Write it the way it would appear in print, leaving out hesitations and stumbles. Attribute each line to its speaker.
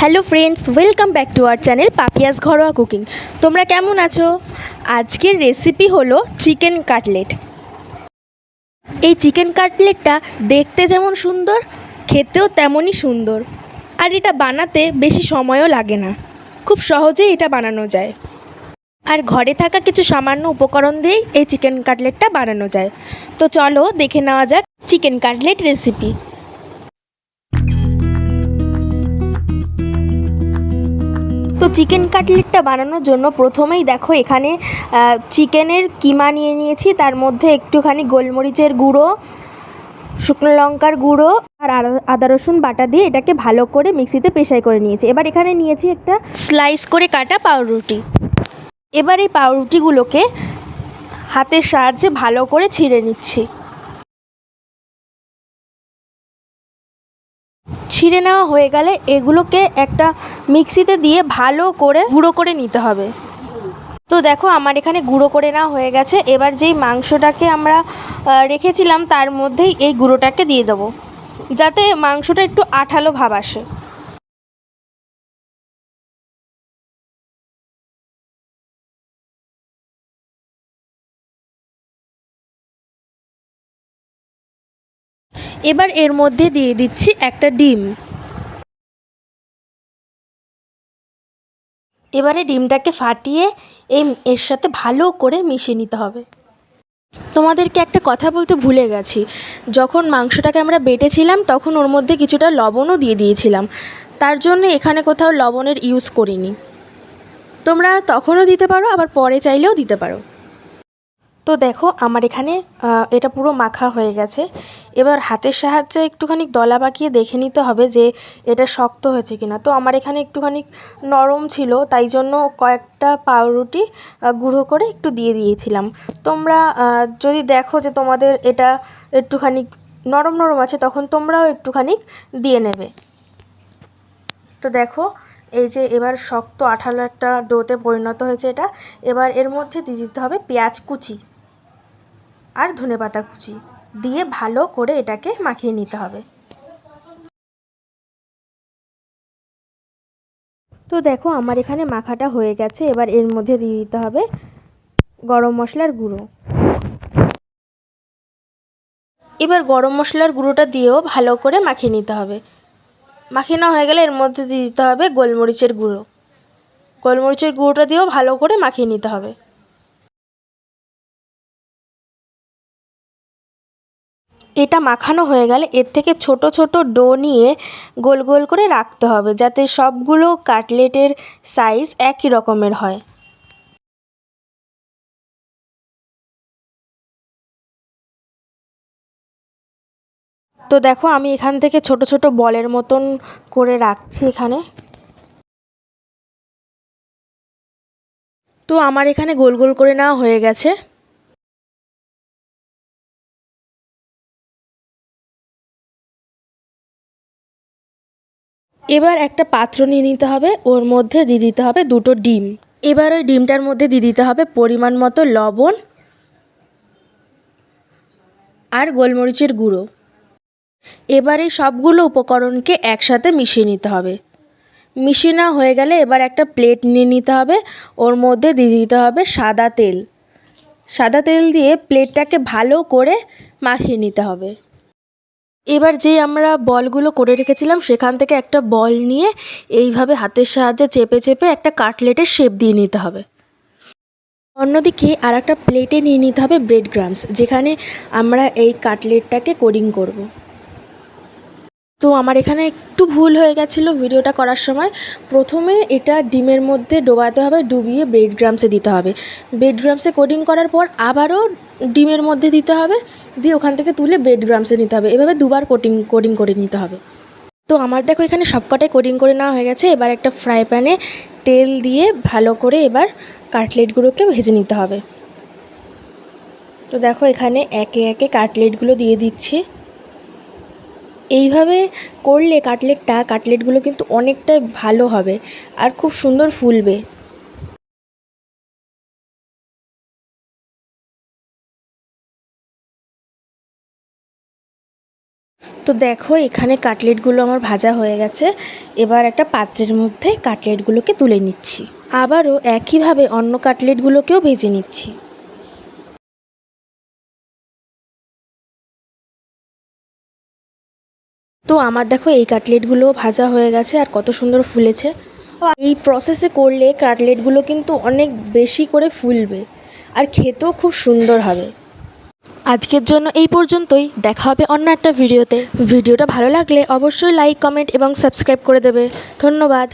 Speaker 1: Hello friends, welcome back to our channel Papiya's ঘরোয়া cooking. তোমরা কেমন আছো? আজকের রেসিপি হলো চিকেন কাটলেট। এই চিকেন কাটলেটটা দেখতে যেমন সুন্দর, খেতেও তেমনই সুন্দর। আর এটা বানাতে বেশি সময়ও লাগে না, খুব সহজেই এটা বানানো যায়। আর ঘরে থাকা কিছু সামান্য উপকরণ দিয়েই এই চিকেন কাটলেটটা বানানো যায়। তো চলো দেখে নেওয়া যাক চিকেন কাটলেট রেসিপি। তো চিকেন কাটলেটটা বানানোর জন্য প্রথমেই দেখো এখানে চিকেনের কিমা নিয়ে নিয়েছি, তার মধ্যে একটুখানি গোলমরিচের গুঁড়ো, শুকনো লঙ্কার গুঁড়ো আর আদা রসুন বাটা দিয়ে এটাকে ভালো করে মিক্সিতে পেশাই করে নিয়েছি। এবার এখানে নিয়েছি একটা স্লাইস করে কাটা পাউরুটি। এবার এই পাউরুটিগুলোকে হাতের সাহায্যে ভালো করে ছিঁড়ে নিচ্ছি। ছিঁড়ে নেওয়া হয়ে গেলে এগুলোকে একটা মিক্সিতে দিয়ে ভালো করে গুঁড়ো করে নিতে হবে। তো দেখো আমার এখানে গুঁড়ো করে নেওয়া হয়ে গেছে। এবার যেই মাংসটাকে আমরা রেখেছিলাম তার মধ্যেই এই গুঁড়োটাকে দিয়ে দেবো, যাতে মাংসটা একটু আঠালো ভাব আসে। এবার এর মধ্যে দিয়ে দিচ্ছি একটা ডিম। এবারে ডিমটাকে ফাটিয়ে এর সাথে ভালো করে মিশিয়ে নিতে হবে। তোমাদেরকে একটা কথা বলতে ভুলে গেছি, যখন মাংসটাকে আমরা বেটেছিলাম তখন ওর মধ্যে কিছুটা লবণও দিয়ে দিয়েছিলাম, তার জন্য এখানে কোথাও লবণের ইউজ করিনি। তোমরা তখনও দিতে পারো, আবার পরে চাইলেও দিতে পারো। তো দেখো আমার এখানে এটা পুরো মাখা হয়ে গেছে। এবার হাতের সাহায্যে একটুখানি দলা পাকিয়ে দেখে নিতে হবে যে এটা শক্ত হয়েছে কিনা। তো আমার এখানে একটুখানি নরম ছিল, তাই জন্য কয়েকটা পাউরুটি গুঁড়ো করে একটু দিয়ে দিয়েছিলাম। তোমরা যদি দেখো যে তোমাদের এটা একটুখানি নরম নরম আছে, তখন তোমরাও একটুখানি দিয়ে নেবে। তো দেখো এই যে এবার শক্ত আঠালো একটা ডোতে পরিণত হয়েছে এটা। এবার এর মধ্যে দিয়ে দিতে হবে পেঁয়াজ কুচি আর ধনেপাতা কুচি, দিয়ে ভালো করে এটাকে মাখিয়ে নিতে হবে। তো দেখো আমার এখানে মাখাটা হয়ে গেছে। এবার এর মধ্যে দিয়ে দিতে হবে গরম মশলার গুঁড়ো। এবার গরম মশলার গুঁড়োটা দিয়েও ভালো করে মাখিয়ে নিতে হবে। মাখিয়ে নেওয়া হয়ে গেলে এর মধ্যে দিয়ে দিতে হবে গোলমরিচের গুঁড়ো। গোলমরিচের গুঁড়োটা দিয়েও ভালো করে মাখিয়ে নিতে হবে। এটা মাখানো হয়ে গেলে এর থেকে ছোট ছোট ডো নিয়ে গোল গোল করে রাখতে হবে, যাতে সবগুলো কাটলেটের সাইজ একই রকমের হয়। তো দেখো আমি এখান থেকে ছোট ছোট বলের মতন করে রাখছি এখানে। তো আমার এখানে গোল গোল করে নেওয়া হয়ে গেছে। এবার একটা পাত্র নিয়ে নিতে হবে, ওর মধ্যে দিয়ে দিতে হবে দুটো ডিম। এবার ওই ডিমটার মধ্যে দিয়ে দিতে হবে পরিমাণ মতো লবণ আর গোলমরিচের গুঁড়ো। এবার এই সবগুলো উপকরণকে একসাথে মিশিয়ে নিতে হবে। মিশিয়ে নেওয়া হয়ে গেলে এবার একটা প্লেট নিয়ে নিতে হবে, ওর মধ্যে দিয়ে দিতে হবে সাদা তেল। সাদা তেল দিয়ে প্লেটটাকে ভালো করে মাখিয়ে নিতে হবে। এবার যে আমরা বলগুলো করে রেখেছিলাম সেখান থেকে একটা বল নিয়ে এইভাবে হাতের সাহায্যে চেপে চেপে একটা কাটলেটের শেপ দিয়ে নিতে হবে। অন্যদিকে আর একটা প্লেটে নিয়ে নিতে হবে ব্রেড ক্রাম্বস, যেখানে আমরা এই কাটলেটটাকে কোডিং করব। তো আমার এখানে একটু ভুল হয়ে গেছিলো ভিডিওটা করার সময়। প্রথমে এটা ডিমের মধ্যে ডোবাতে হবে, ডুবিয়ে ব্রেড ক্রাম্বসে দিতে হবে। ব্রেড ক্রাম্বসে কোডিং করার পর আবারও ডিমের মধ্যে দিতে হবে, দিয়ে ওখান থেকে তুলে ব্রেড ক্রাম্বসে নিতে হবে। এভাবে দুবার কোডিং করে নিতে হবে। তো আমার দেখো এখানে সবকটাই কোডিং করে নেওয়া হয়ে গেছে। এবার একটা ফ্রাই প্যানে তেল দিয়ে ভালো করে এবার কাটলেটগুলোকে ভেজে নিতে হবে। তো দেখো এখানে একে একে কাটলেটগুলো দিয়ে দিচ্ছি। এইভাবে করলে কাটলেটগুলো কিন্তু অনেকটাই ভালো হবে আর খুব সুন্দর ফুলবে। তো তো দেখো এখানে কাটলেটগুলো আমার ভাজা হয়ে গেছে। এবার একটা পাত্রের মধ্যে কাটলেটগুলোকে তুলে নিচ্ছি। আবারও একইভাবে অন্য কাটলেটগুলোকেও ভেজে নিচ্ছি। তো আমার দেখো এই কাটলেটগুলোও ভাজা হয়ে গেছে আর কত সুন্দর ফুলেছে। এই প্রসেসে করলে কাটলেটগুলো কিন্তু অনেক বেশি করে ফুলবে আর খেতেও খুব সুন্দর হবে। আজকের জন্য এই পর্যন্তই। দেখা হবে অন্য একটা ভিডিওতে। ভিডিওটা ভালো লাগলে অবশ্যই লাইক, কমেন্ট এবং সাবস্ক্রাইব করে দেবে। ধন্যবাদ।